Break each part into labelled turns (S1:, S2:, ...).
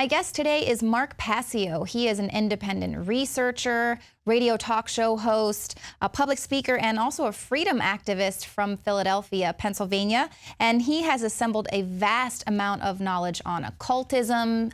S1: My guest today is Mark Passio. He is an independent researcher, radio talk show host, a public speaker, and also a freedom activist from Philadelphia, Pennsylvania. And he has assembled a vast amount of knowledge on occultism,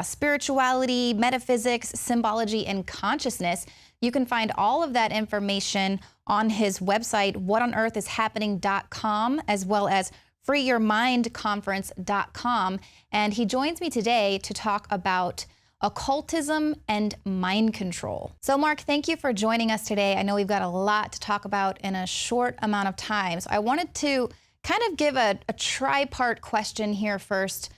S1: spirituality, metaphysics, symbology, and consciousness. You can find all of that information on his website, whatonearthishappening.com, as well as freeyourmindconference.com. And he joins me today to talk about occultism and mind control. So Mark, thank you for joining us today. I know we've got a lot to talk about in a short amount of time. So I wanted to kind of give a tri-part question here first,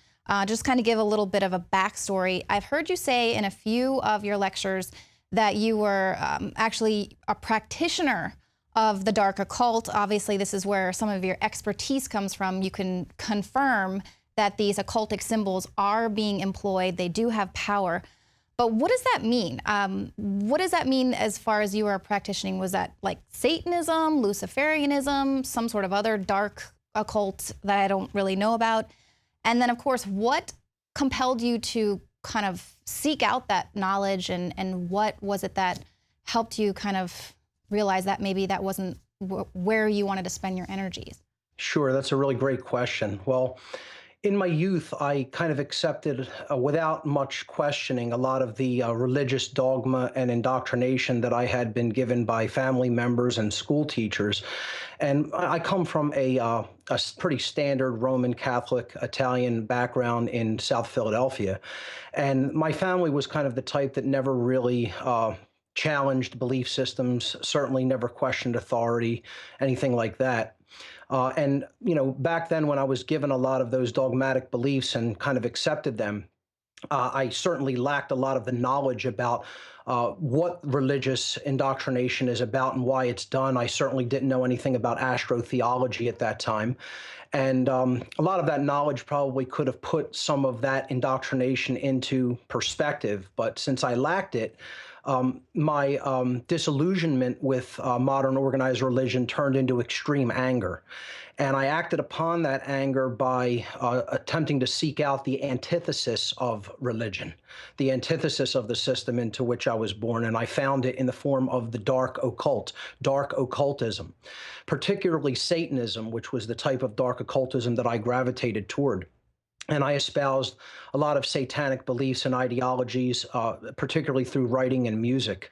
S1: just kind of give a little bit of a backstory. I've heard you say in a few of your lectures that you were actually a practitioner of the dark occult. Obviously, this is where some of your expertise comes from. You can confirm that these occultic symbols are being employed. They do have power. But what does that mean? What does that mean as far as you are practicing? Was that like Satanism, Luciferianism, some sort of other dark occult that I don't really know about? And then, of course, what compelled you to kind of seek out that knowledge, and what was it that helped you kind of realize that maybe that wasn't where you wanted to spend your energies?
S2: Sure, that's a really great question. Well, in my youth, I kind of accepted, without much questioning, a lot of the religious dogma and indoctrination that I had been given by family members and school teachers. And I come from a pretty standard Roman Catholic Italian background in South Philadelphia. And my family was kind of the type that never really challenged belief systems, certainly never questioned authority, anything like that. And, you know, back then when I was given a lot of those dogmatic beliefs and kind of accepted them, I certainly lacked a lot of the knowledge about what religious indoctrination is about and why it's done. I certainly didn't know anything about astrotheology at that time. And a lot of that knowledge probably could have put some of that indoctrination into perspective. But since I lacked it, my disillusionment with modern organized religion turned into extreme anger. And I acted upon that anger by attempting to seek out the antithesis of religion, the antithesis of the system into which I was born. And I found it in the form of the dark occult, dark occultism, particularly Satanism, which was the type of dark occultism that I gravitated toward. And I espoused a lot of satanic beliefs and ideologies, particularly through writing and music.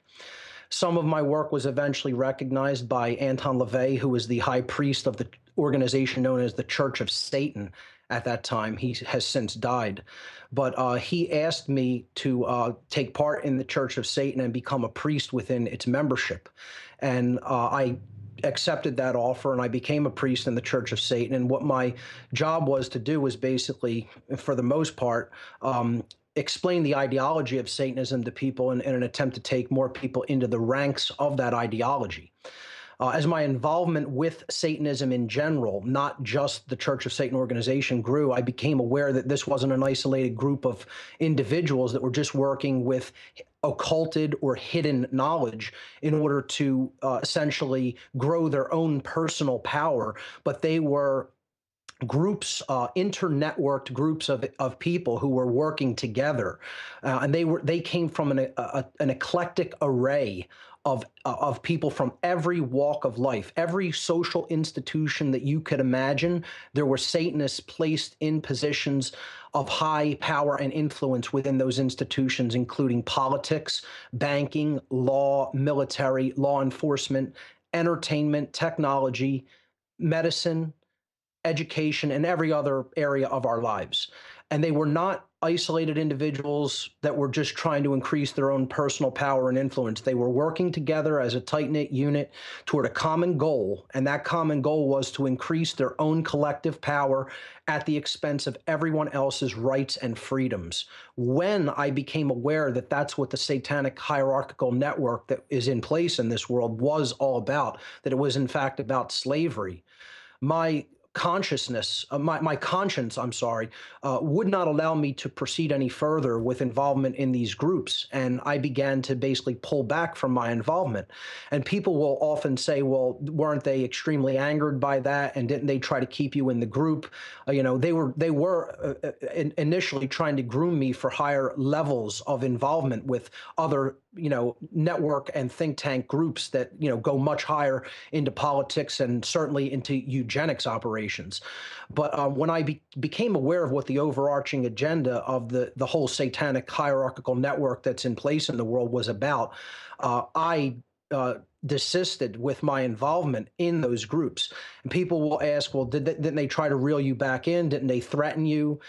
S2: Some of my work was eventually recognized by Anton LaVey, who was the high priest of the organization known as the Church of Satan at that time. He has since died. But he asked me to take part in the Church of Satan and become a priest within its membership. And I accepted that offer, and I became a priest in the Church of Satan. And what my job was to do was basically, for the most part, explain the ideology of Satanism to people in an attempt to take more people into the ranks of that ideology. As my involvement with Satanism in general, not just the Church of Satan organization, grew, I became aware that this wasn't an isolated group of individuals that were just working with occulted or hidden knowledge in order to essentially grow their own personal power, but they were groups, internetworked groups of people who were working together, and they came from an eclectic array of people from every walk of life, every social institution that you could imagine. There were Satanists placed in positions of high power and influence within those institutions, including politics, banking, law, military, law enforcement, entertainment, technology, medicine, education, and every other area of our lives. And they were not isolated individuals that were just trying to increase their own personal power and influence. They were working together as a tight-knit unit toward a common goal, and that common goal was to increase their own collective power at the expense of everyone else's rights and freedoms. When I became aware that that's what the satanic hierarchical network that is in place in this world was all about, that it was in fact about slavery, my consciousness, my conscience, I'm sorry, would not allow me to proceed any further with involvement in these groups. And I began to basically pull back from my involvement. And people will often say, well, weren't they extremely angered by that? And didn't they try to keep you in the group? They were initially trying to groom me for higher levels of involvement with other network and think tank groups that, go much higher into politics and certainly into eugenics operations. But when I became aware of what the overarching agenda of the whole satanic hierarchical network that's in place in the world was about, I desisted with my involvement in those groups. And people will ask, well, didn't they try to reel you back in? Didn't they threaten you?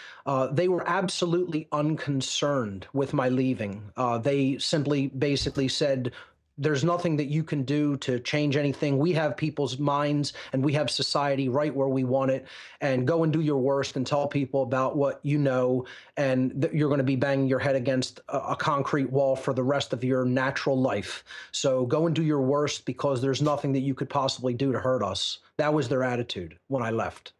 S2: They were absolutely unconcerned with my leaving. They simply basically said, there's nothing that you can do to change anything. We have people's minds and we have society right where we want it. And go and do your worst and tell people about what you know. And you're going to be banging your head against a concrete wall for the rest of your natural life. So go and do your worst because there's nothing that you could possibly do to hurt us. That was their attitude when I left.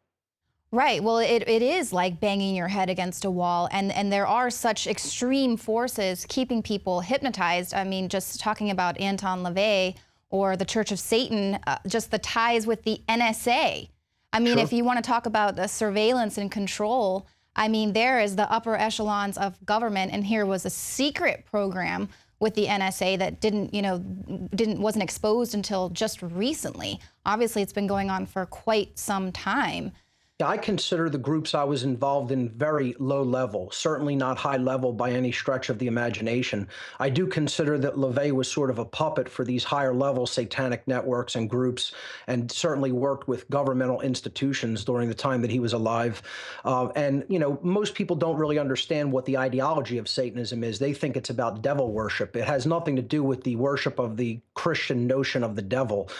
S1: Right. Well, it is like banging your head against a wall. And there are such extreme forces keeping people hypnotized. I mean, just talking about Anton LaVey or the Church of Satan, just the ties with the NSA. I mean,
S2: Sure.
S1: if you want to talk about the surveillance and control, I mean, there is the upper echelons of government. And here was a secret program with the NSA that wasn't exposed until just recently. Obviously, it's been going on for quite some time.
S2: Yeah, I consider the groups I was involved in very low level, certainly not high level by any stretch of the imagination. I do consider that LaVey was sort of a puppet for these higher level satanic networks and groups, and certainly worked with governmental institutions during the time that he was alive. Most people don't really understand what the ideology of Satanism is. They think it's about devil worship. It has nothing to do with the worship of the Christian notion of the devil.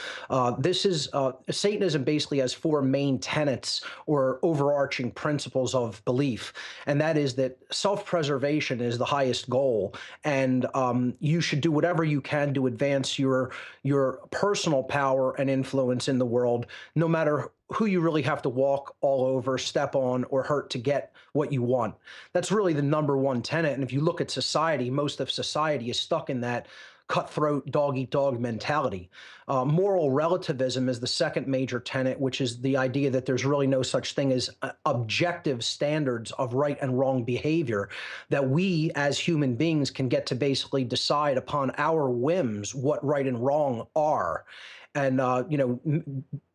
S2: Satanism basically has four main tenets or overarching principles of belief. And that is that self-preservation is the highest goal. And you should do whatever you can to advance your personal power and influence in the world, no matter who you really have to walk all over, step on, or hurt to get what you want. That's really the number one tenet. And if you look at society, most of society is stuck in that cutthroat dog-eat-dog mentality. Moral relativism is the second major tenet, which is the idea that there's really no such thing as objective standards of right and wrong behavior, that we as human beings can get to basically decide upon our whims what right and wrong are, and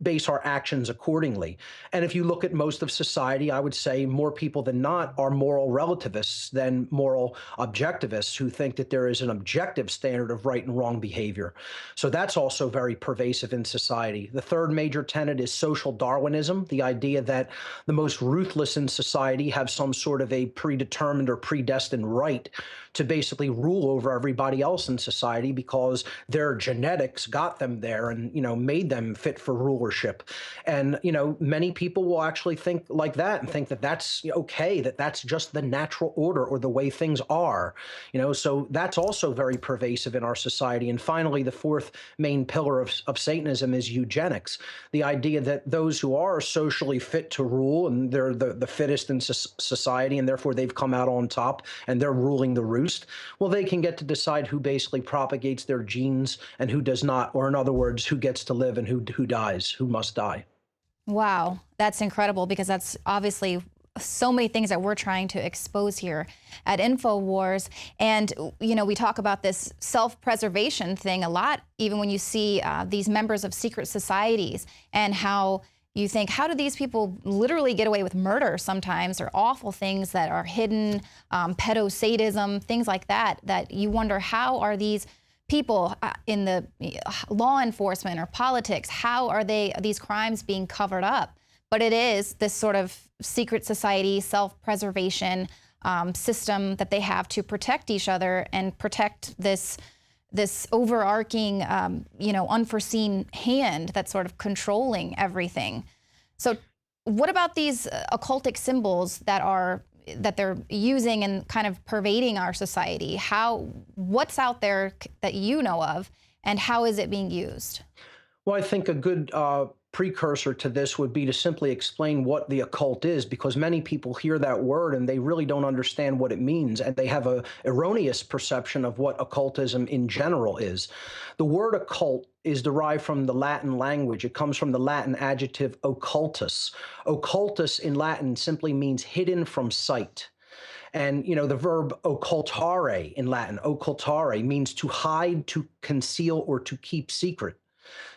S2: base our actions accordingly. And if you look at most of society, I would say more people than not are moral relativists than moral objectivists who think that there is an objective standard of right and wrong behavior. So that's also very pervasive in society. The third major tenet is social Darwinism, the idea that the most ruthless in society have some sort of a predetermined or predestined right to basically rule over everybody else in society because their genetics got them there and made them fit for rulership. And many people will actually think like that and think that that's okay, that that's just the natural order or the way things are. So that's also very pervasive in our society. And finally, the fourth main pillar of Satanism is eugenics, the idea that those who are socially fit to rule and they're the fittest in society and therefore they've come out on top and they're ruling the roost, well, they can get to decide who basically propagates their genes and who does not, or in other words, who gets to live and who dies, who must die.
S1: Wow, that's incredible, because that's obviously so many things that we're trying to expose here at InfoWars. And, we talk about this self-preservation thing a lot, even when you see these members of secret societies and how you think, how do these people literally get away with murder sometimes, or awful things that are hidden, pedosadism, things like that, that you wonder, how are these people in the law enforcement or politics, how are these crimes being covered up? But it is this sort of secret society, self-preservation system that they have to protect each other and protect this overarching, unforeseen hand that's sort of controlling everything. So what about these occultic symbols that they're using and kind of pervading our society? What's out there that you know of, and how is it being used?
S2: Well, I think a good precursor to this would be to simply explain what the occult is, because many people hear that word and they really don't understand what it means, and they have a erroneous perception of what occultism in general is. The word occult is derived from the Latin language. It comes from the Latin adjective occultus. Occultus in Latin simply means hidden from sight. And, the verb occultare in Latin, occultare, means to hide, to conceal, or to keep secret.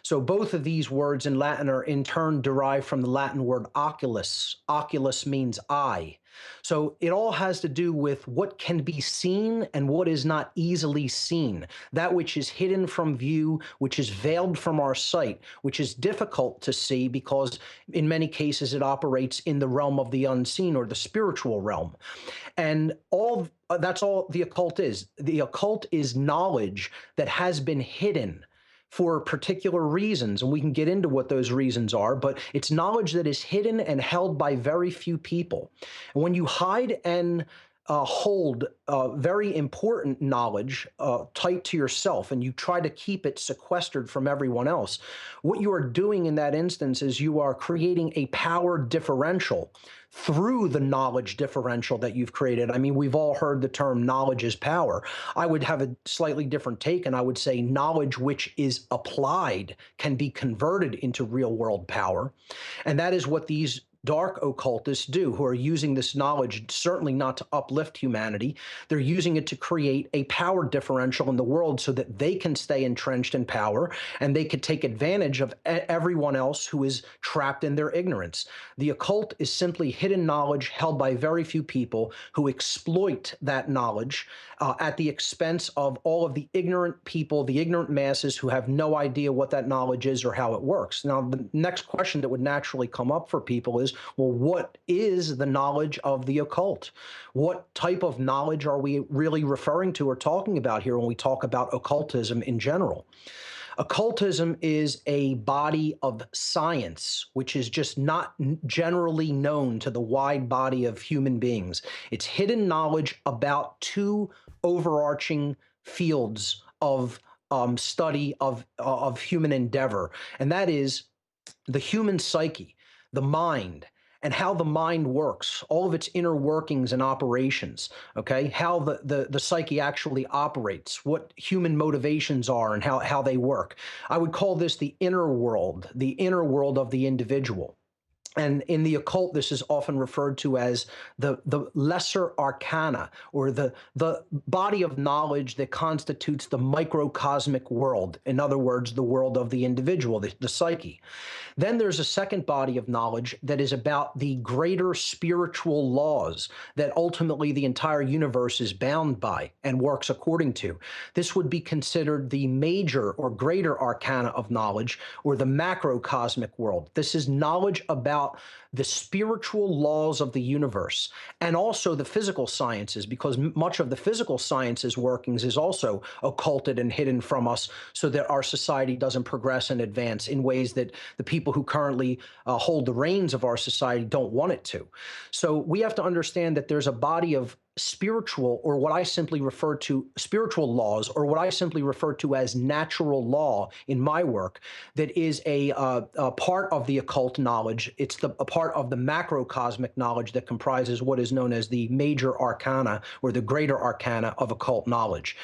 S2: So both of these words in Latin are in turn derived from the Latin word oculus. Oculus means eye. So it all has to do with what can be seen and what is not easily seen. That which is hidden from view, which is veiled from our sight, which is difficult to see because in many cases it operates in the realm of the unseen or the spiritual realm. And that's all the occult is. The occult is knowledge that has been hidden for particular reasons, and we can get into what those reasons are, but it's knowledge that is hidden and held by very few people. And when you hide and hold very important knowledge tight to yourself, and you try to keep it sequestered from everyone else, what you are doing in that instance is you are creating a power differential through the knowledge differential that you've created. I mean, we've all heard the term knowledge is power. I would have a slightly different take, and I would say knowledge which is applied can be converted into real world power. And that is what these dark occultists do, who are using this knowledge certainly not to uplift humanity. They're using it to create a power differential in the world so that they can stay entrenched in power and they could take advantage of everyone else who is trapped in their ignorance. The occult is simply hidden knowledge held by very few people who exploit that knowledge at the expense of all of the ignorant people, the ignorant masses who have no idea what that knowledge is or how it works. Now, the next question that would naturally come up for people is, well, what is the knowledge of the occult? What type of knowledge are we really referring to or talking about here when we talk about occultism in general? Occultism is a body of science which is just not generally known to the wide body of human beings. It's hidden knowledge about two overarching fields of study of human endeavor, and that is the human psyche, the mind, and how the mind works, all of its inner workings and operations, okay? How the psyche actually operates, what human motivations are and how they work. I would call this the inner world of the individual. And in the occult, this is often referred to as the lesser arcana, or the body of knowledge that constitutes the microcosmic world. In other words, the world of the individual, the psyche. Then there's a second body of knowledge that is about the greater spiritual laws that ultimately the entire universe is bound by and works according to. This would be considered the major or greater arcana of knowledge, or the macrocosmic world. This is knowledge about the spiritual laws of the universe and also the physical sciences, because much of the physical sciences workings is also occulted and hidden from us so that our society doesn't progress and advance in ways that the people who currently hold the reins of our society don't want it to. So we have to understand that there's a body of spiritual, or what I simply refer to spiritual laws, or what I simply refer to as natural law in my work, that is a part of the occult knowledge. It's a part of the macrocosmic knowledge that comprises what is known as the major arcana, or the greater arcana of occult knowledge.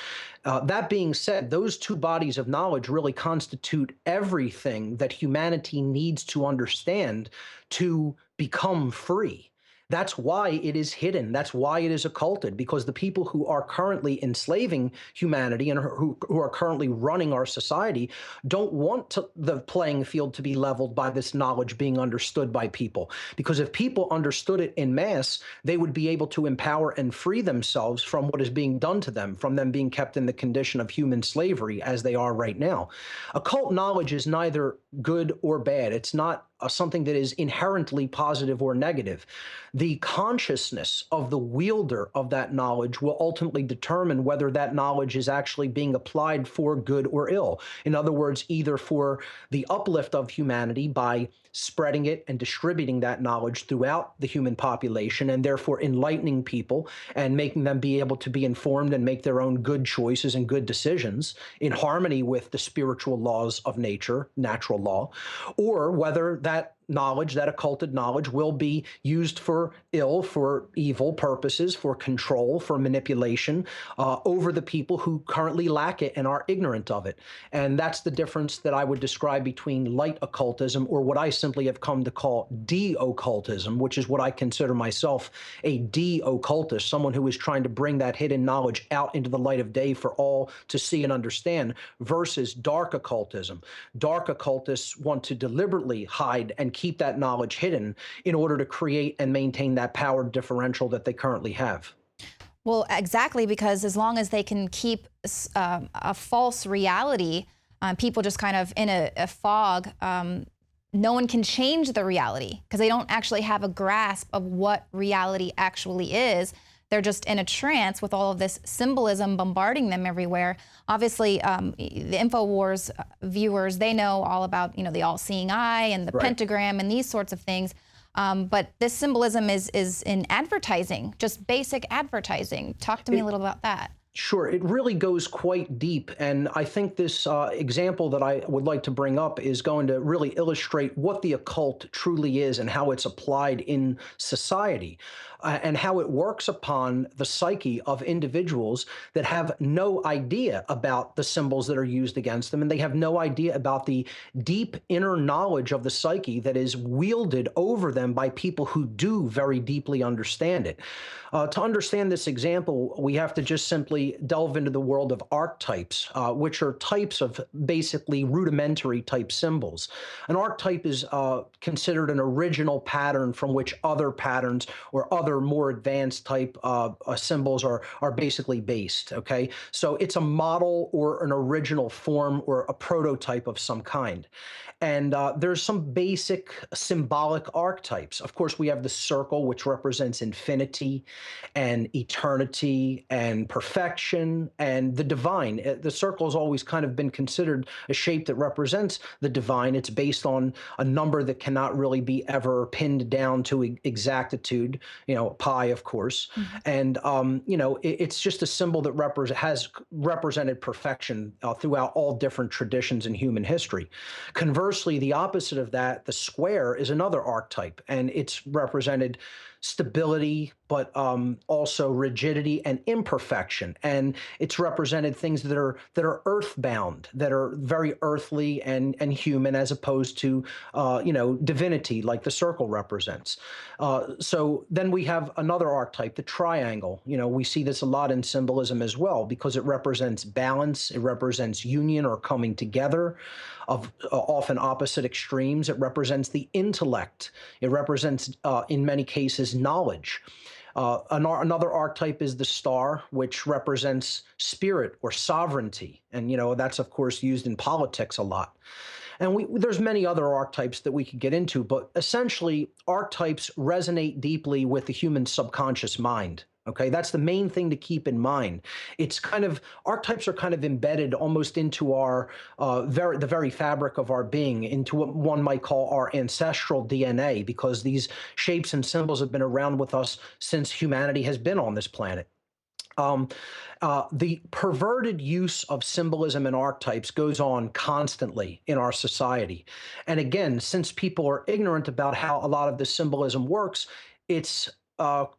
S2: That being said, those two bodies of knowledge really constitute everything that humanity needs to understand to become free. That's why it is hidden. That's why it is occulted, because the people who are currently enslaving humanity and who are currently running our society don't want the playing field to be leveled by this knowledge being understood by people. Because if people understood it en masse, they would be able to empower and free themselves from what is being done to them, from them being kept in the condition of human slavery as they are right now. Occult knowledge is neither good or bad. It's not something that is inherently positive or negative. The consciousness of the wielder of that knowledge will ultimately determine whether that knowledge is actually being applied for good or ill. In other words, either for the uplift of humanity by spreading it and distributing that knowledge throughout the human population, and therefore enlightening people and making them be able to be informed and make their own good choices and good decisions in harmony with the spiritual laws of nature, natural law, or whether that knowledge, that occulted knowledge, will be used for ill, for evil purposes, for control, for manipulation over the people who currently lack it and are ignorant of it. And that's the difference that I would describe between light occultism, or what I simply have come to call de-occultism, which is what I consider myself, a de-occultist, someone who is trying to bring that hidden knowledge out into the light of day for all to see and understand, versus dark occultism. Dark occultists want to deliberately hide and keep that knowledge hidden in order to create and maintain that power differential that they currently have.
S1: Well, exactly, because as long as they can keep a false reality, people just kind of in a fog, no one can change the reality because they don't actually have a grasp of what reality actually is. They're just in a trance with all of this symbolism bombarding them everywhere. Obviously, the InfoWars viewers, they know all about, the all-seeing eye and the pentagram and these sorts of things. But this symbolism is in advertising, just basic advertising. Talk to me a little about that.
S2: Sure, it really goes quite deep, and I think this example that I would like to bring up is going to really illustrate what the occult truly is and how it's applied in society, and how it works upon the psyche of individuals that have no idea about the symbols that are used against them, and they have no idea about the deep inner knowledge of the psyche that is wielded over them by people who do very deeply understand it. To understand this example, we have to just simply delve into the world of archetypes, which are types of basically rudimentary type symbols. An archetype is considered an original pattern from which other patterns or other more advanced type symbols are basically based, okay? So it's a model or an original form or a prototype of some kind. And there's some basic symbolic archetypes. Of course, we have the circle, which represents infinity and eternity and perfection and the divine. The circle has always kind of been considered a shape that represents the divine. It's based on a number that cannot really be ever pinned down to exactitude, pi, of course. And, it's just a symbol that has represented perfection throughout all different traditions in human history. Conversely, the opposite of that, the square, is another archetype, and it's represented stability, but also rigidity and imperfection. And it's represented things that are earthbound, that are very earthly and human, as opposed to divinity, like the circle represents. So then we have another archetype, the triangle. We see this a lot in symbolism as well, because it represents balance, it represents union or coming together of often opposite extremes. It represents the intellect. It represents, in many cases, knowledge. Another archetype is the star, which represents spirit or sovereignty. And, that's, of course, used in politics a lot. And there's many other archetypes that we could get into, but essentially, archetypes resonate deeply with the human subconscious mind. Okay, that's the main thing to keep in mind. It's archetypes are kind of embedded almost into our the very fabric of our being, into what one might call our ancestral DNA, because these shapes and symbols have been around with us since humanity has been on this planet. The perverted use of symbolism and archetypes goes on constantly in our society. And again, since people are ignorant about how a lot of the symbolism works, it's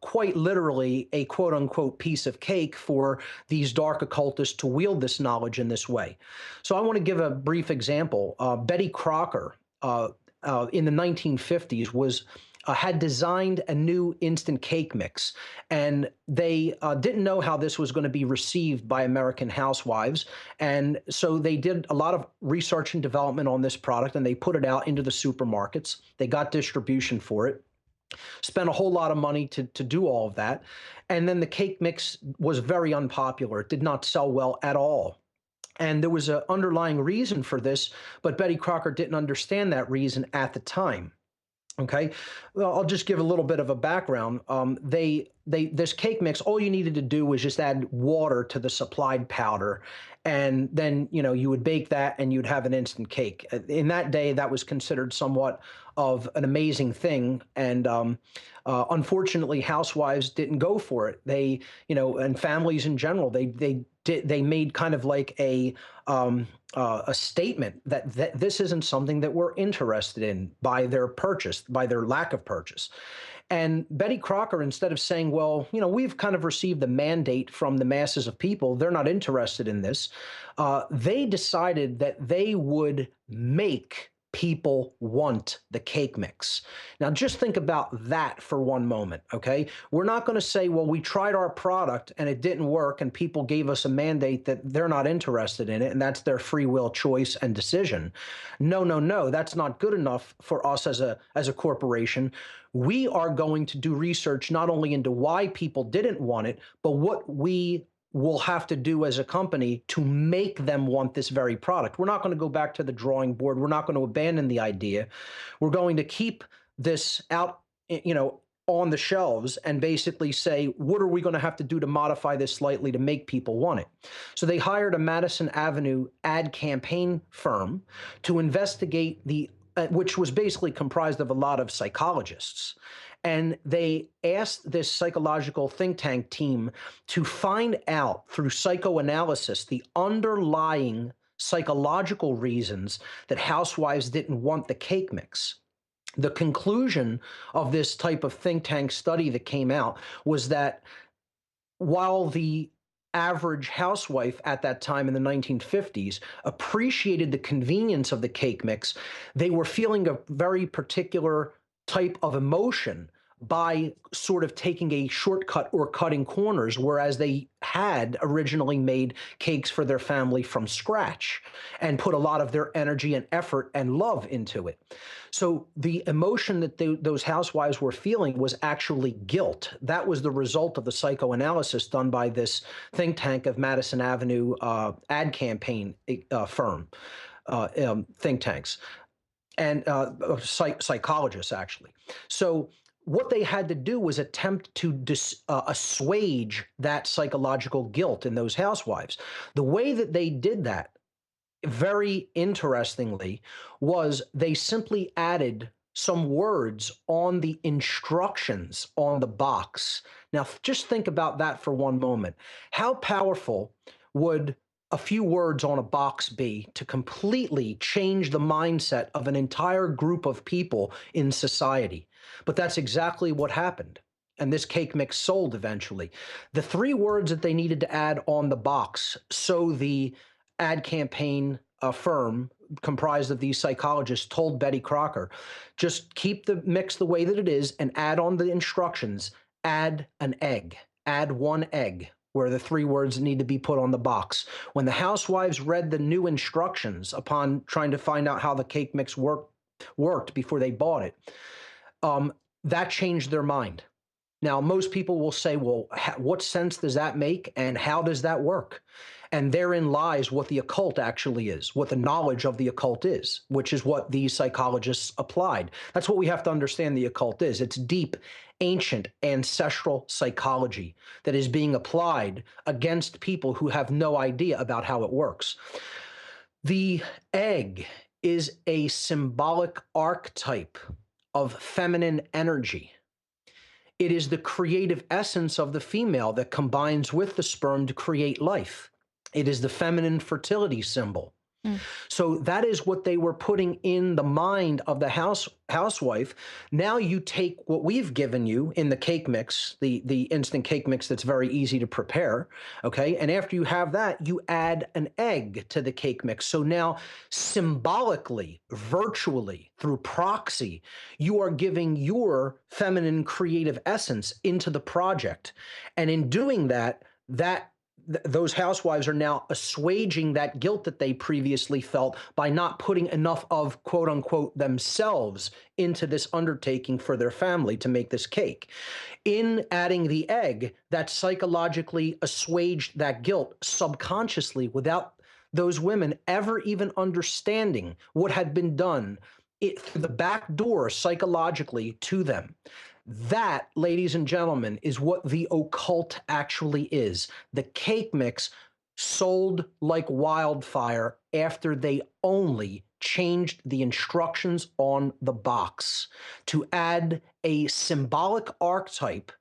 S2: quite literally a quote unquote piece of cake for these dark occultists to wield this knowledge in this way. So I want to give a brief example. Betty Crocker in the 1950s had designed a new instant cake mix, and they didn't know how this was going to be received by American housewives. And so they did a lot of research and development on this product, and they put it out into the supermarkets. They got distribution for it. Spent a whole lot of money to do all of that. And then the cake mix was very unpopular. It did not sell well at all. And there was an underlying reason for this, but Betty Crocker didn't understand that reason at the time. Okay, well, I'll just give a little bit of a background. This cake mix, all you needed to do was just add water to the supplied powder, and then you would bake that, and you'd have an instant cake. In that day, that was considered somewhat of an amazing thing, and unfortunately, housewives didn't go for it. They, and families in general, they made kind of like a statement that this isn't something that we're interested in by their lack of purchase. And Betty Crocker, instead of saying, well, we've kind of received the mandate from the masses of people, they're not interested in this, they decided that they would make people want the cake mix. Now, just think about that for one moment, okay? We're not going to say, well, we tried our product and it didn't work and people gave us a mandate that they're not interested in it and that's their free will choice and decision. No, no, no, that's not good enough for us as a corporation. We are going to do research not only into why people didn't want it, but what we will have to do as a company to make them want this very product. We're not going to go back to the drawing board. We're not going to abandon the idea. We're going to keep this out, on the shelves and basically say, what are we going to have to do to modify this slightly to make people want it? So they hired a Madison Avenue ad campaign firm to investigate which was basically comprised of a lot of psychologists. And they asked this psychological think tank team to find out through psychoanalysis the underlying psychological reasons that housewives didn't want the cake mix. The conclusion of this type of think tank study that came out was that while the average housewife at that time in the 1950s appreciated the convenience of the cake mix, they were feeling a very particular type of emotion by sort of taking a shortcut or cutting corners, whereas they had originally made cakes for their family from scratch and put a lot of their energy and effort and love into it. So the emotion that those housewives were feeling was actually guilt. That was the result of the psychoanalysis done by this think tank of Madison Avenue ad campaign firm, think tanks, and psychologists, actually. So what they had to do was attempt to assuage that psychological guilt in those housewives. The way that they did that, very interestingly, was they simply added some words on the instructions on the box. Now, just think about that for one moment. How powerful would a few words on a box be to completely change the mindset of an entire group of people in society? But that's exactly what happened. And this cake mix sold eventually. The 3 words that they needed to add on the box, so the ad campaign firm comprised of these psychologists told Betty Crocker, just keep the mix the way that it is and add on the instructions, add an egg, add 1 egg, where the 3 words need to be put on the box. When the housewives read the new instructions upon trying to find out how the cake mix worked before they bought it, that changed their mind. Now, most people will say, well, what sense does that make and how does that work? And therein lies what the occult actually is, what the knowledge of the occult is, which is what these psychologists applied. That's what we have to understand the occult is. It's deep, ancient, ancestral psychology that is being applied against people who have no idea about how it works. The egg is a symbolic archetype of feminine energy. It is the creative essence of the female that combines with the sperm to create life. It is the feminine fertility symbol. So that is what they were putting in the mind of the housewife. Now you take what we've given you in the cake mix, the instant cake mix that's very easy to prepare, okay? And after you have that, you add an egg to the cake mix. So now symbolically, virtually, through proxy, you are giving your feminine creative essence into the project. And in doing that, those housewives are now assuaging that guilt that they previously felt by not putting enough of, quote unquote, themselves into this undertaking for their family to make this cake. In adding the egg, that psychologically assuaged that guilt subconsciously without those women ever even understanding what had been done through the back door psychologically to them. That, ladies and gentlemen, is what the occult actually is. The cake mix sold like wildfire after they only changed the instructions on the box to add a symbolic archetype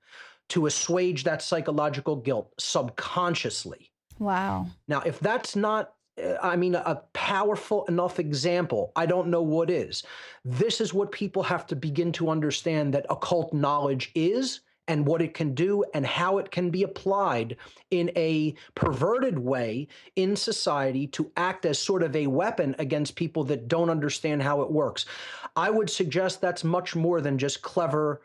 S2: to assuage that psychological guilt subconsciously.
S1: Wow.
S2: Now, if that's not, a powerful enough example, I don't know what is. This is what people have to begin to understand that occult knowledge is, and what it can do, and how it can be applied in a perverted way in society to act as sort of a weapon against people that don't understand how it works. I would suggest that's much more than just clever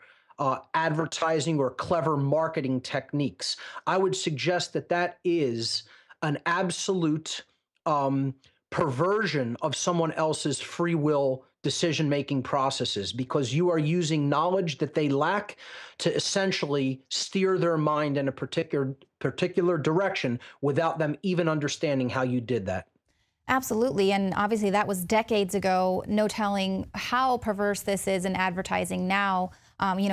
S2: advertising or clever marketing techniques. I would suggest that that is an absolute perversion of someone else's free will decision-making processes, because you are using knowledge that they lack to essentially steer their mind in a particular direction without them even understanding how you did that.
S1: Absolutely, and obviously that was decades ago. No telling how perverse this is in advertising now.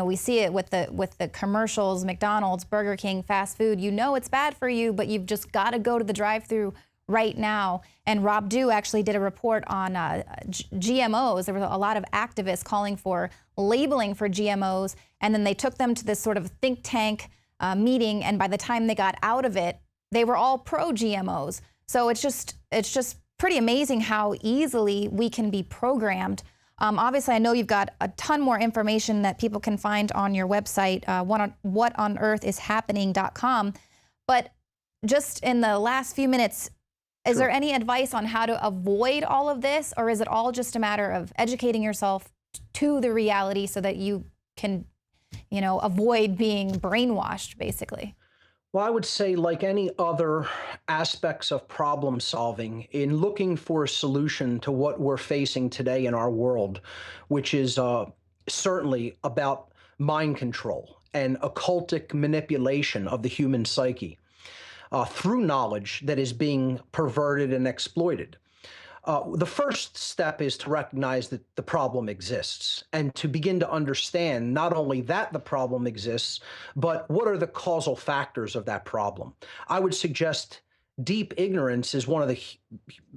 S1: We see it with the commercials, McDonald's, Burger King, fast food. You know it's bad for you, but you've just got to go to the drive-through right now. And Rob Dew actually did a report on GMOs. There were a lot of activists calling for labeling for GMOs, and then they took them to this sort of think tank meeting, and by the time they got out of it, they were all pro-GMOs. So it's just pretty amazing how easily we can be programmed. Obviously, I know you've got a ton more information that people can find on your website, whatonearthishappening.com. But just in the last few minutes, is there any advice on how to avoid all of this, or is it all just a matter of educating yourself to the reality so that you can, avoid being brainwashed, basically?
S2: Well, I would say, like any other aspects of problem solving, in looking for a solution to what we're facing today in our world, which is certainly about mind control and occultic manipulation of the human psyche through knowledge that is being perverted and exploited. The first step is to recognize that the problem exists and to begin to understand not only that the problem exists, but what are the causal factors of that problem. I would suggest deep ignorance is one of the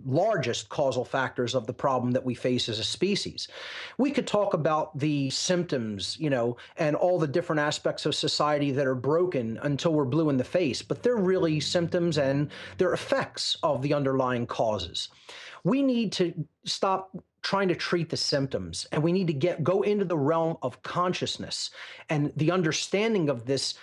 S2: largest causal factors of the problem that we face as a species. We could talk about the symptoms, and all the different aspects of society that are broken until we're blue in the face, but they're really symptoms and they're effects of the underlying causes. We need to stop trying to treat the symptoms, and we need to go into the realm of consciousness and the understanding of this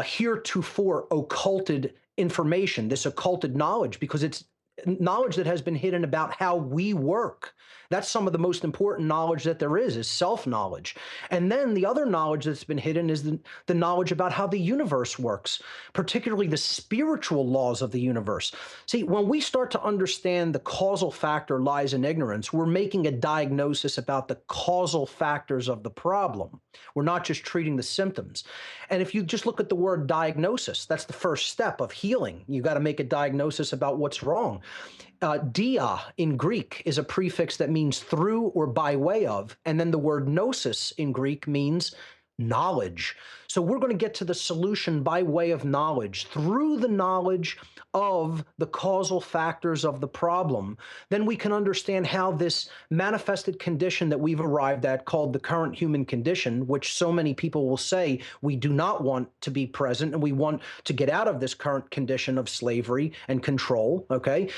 S2: heretofore occulted information, this occulted knowledge, because it's knowledge that has been hidden about how we work. That's some of the most important knowledge that there is self-knowledge. And then the other knowledge that's been hidden is the knowledge about how the universe works, particularly the spiritual laws of the universe. See, when we start to understand the causal factor lies in ignorance, we're making a diagnosis about the causal factors of the problem. We're not just treating the symptoms. And if you just look at the word diagnosis, that's the first step of healing. You got to make a diagnosis about what's wrong. Dia in Greek is a prefix that means through or by way of, and then the word gnosis in Greek means knowledge. So we're going to get to the solution by way of knowledge, through the knowledge of the causal factors of the problem. Then we can understand how this manifested condition that we've arrived at, called the current human condition, which so many people will say we do not want to be present and we want to get out of this current condition of slavery and control, okay?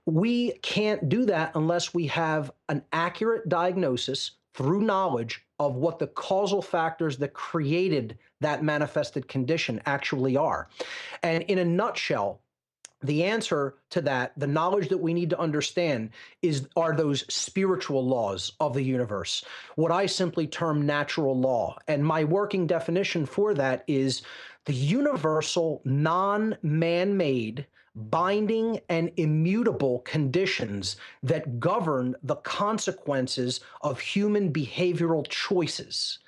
S2: We can't do that unless we have an accurate diagnosis through knowledge of what the causal factors that created that manifested condition actually are. And in a nutshell, the answer to that, the knowledge that we need to understand, are those spiritual laws of the universe, what I simply term natural law. And my working definition for that is the universal, non-man-made, binding and immutable conditions that govern the consequences of human behavioral choices.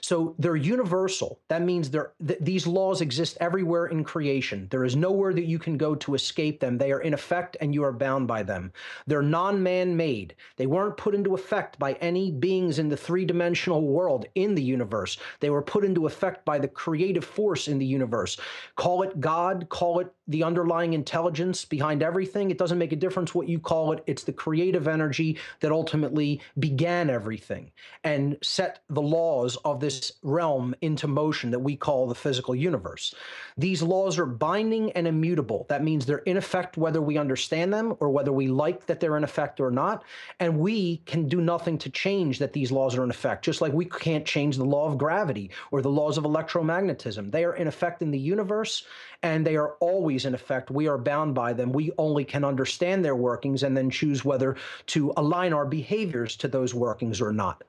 S2: So they're universal. That means these laws exist everywhere in creation. There is nowhere that you can go to escape them. They are in effect and you are bound by them. They're non-man-made. They weren't put into effect by any beings in the three-dimensional world in the universe. They were put into effect by the creative force in the universe. Call it God, call it the underlying intelligence behind everything. It doesn't make a difference what you call it. It's the creative energy that ultimately began everything and set the laws of this realm into motion that we call the physical universe. These laws are binding and immutable. That means they're in effect whether we understand them or whether we like that they're in effect or not. And we can do nothing to change that these laws are in effect, just like we can't change the law of gravity or the laws of electromagnetism. They are in effect in the universe, and they are always in effect. We are bound by them. We only can understand their workings and then choose whether to align our behaviors to those workings or not.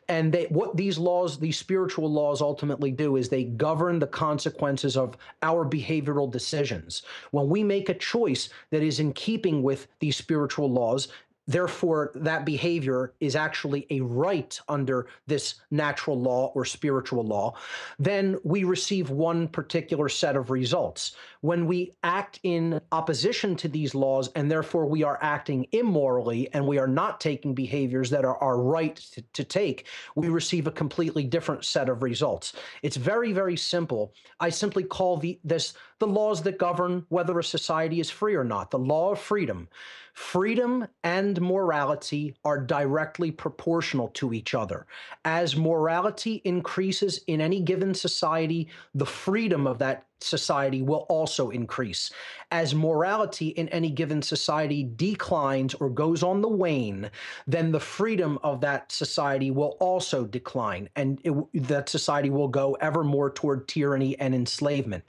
S2: And what these laws, these spiritual laws ultimately do is they govern the consequences of our behavioral decisions. When we make a choice that is in keeping with these spiritual laws, therefore, that behavior is actually a right under this natural law or spiritual law, then we receive one particular set of results. When we act in opposition to these laws, and therefore we are acting immorally, and we are not taking behaviors that are our right to take, we receive a completely different set of results. It's very, very simple. I simply call the laws that govern whether a society is free or not, the law of freedom. Freedom and morality are directly proportional to each other. As morality increases in any given society, the freedom of that society will also increase. As morality in any given society declines or goes on the wane, then the freedom of that society will also decline, and that society will go ever more toward tyranny and enslavement.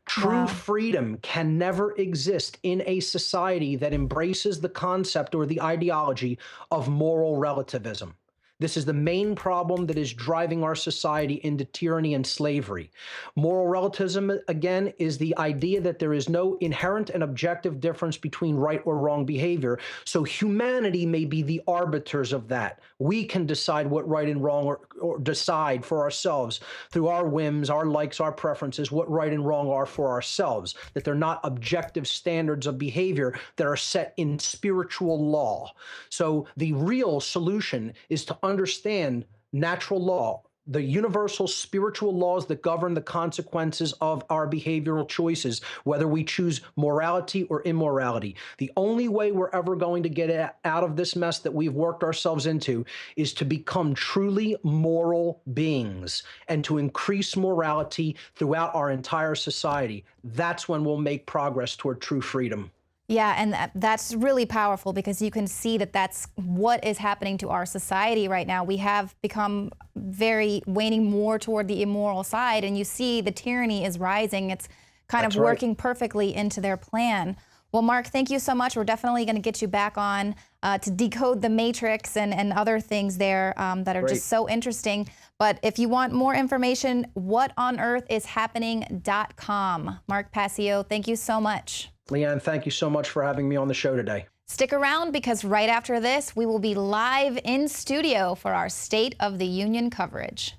S2: True freedom can never exist in a society that embraces the concept or the ideology of moral relativism. This is the main problem that is driving our society into tyranny and slavery. Moral relativism, again, is the idea that there is no inherent and objective difference between right or wrong behavior. So humanity may be the arbiters of that. We can decide what right and wrong or decide for ourselves through our whims, our likes, our preferences, what right and wrong are for ourselves, that they're not objective standards of behavior that are set in spiritual law. So the real solution is to understand natural law, the universal spiritual laws that govern the consequences of our behavioral choices, whether we choose morality or immorality. The only way we're ever going to get out of this mess that we've worked ourselves into is to become truly moral beings and to increase morality throughout our entire society. That's when we'll make progress toward true freedom.
S1: Yeah, and that's really powerful because you can see that that's what is happening to our society right now. We have become waning more toward the immoral side, and you see the tyranny is rising. It's kind of working perfectly into their plan. Well, Mark, thank you so much. We're definitely going to get you back on to decode the matrix and other things there that are just so interesting. But if you want more information, whatonearthishappening.com. Mark Passio, thank you so much.
S2: Lee Ann, thank you so much for having me on the show today.
S1: Stick around because right after this, we will be live in studio for our State of the Union coverage.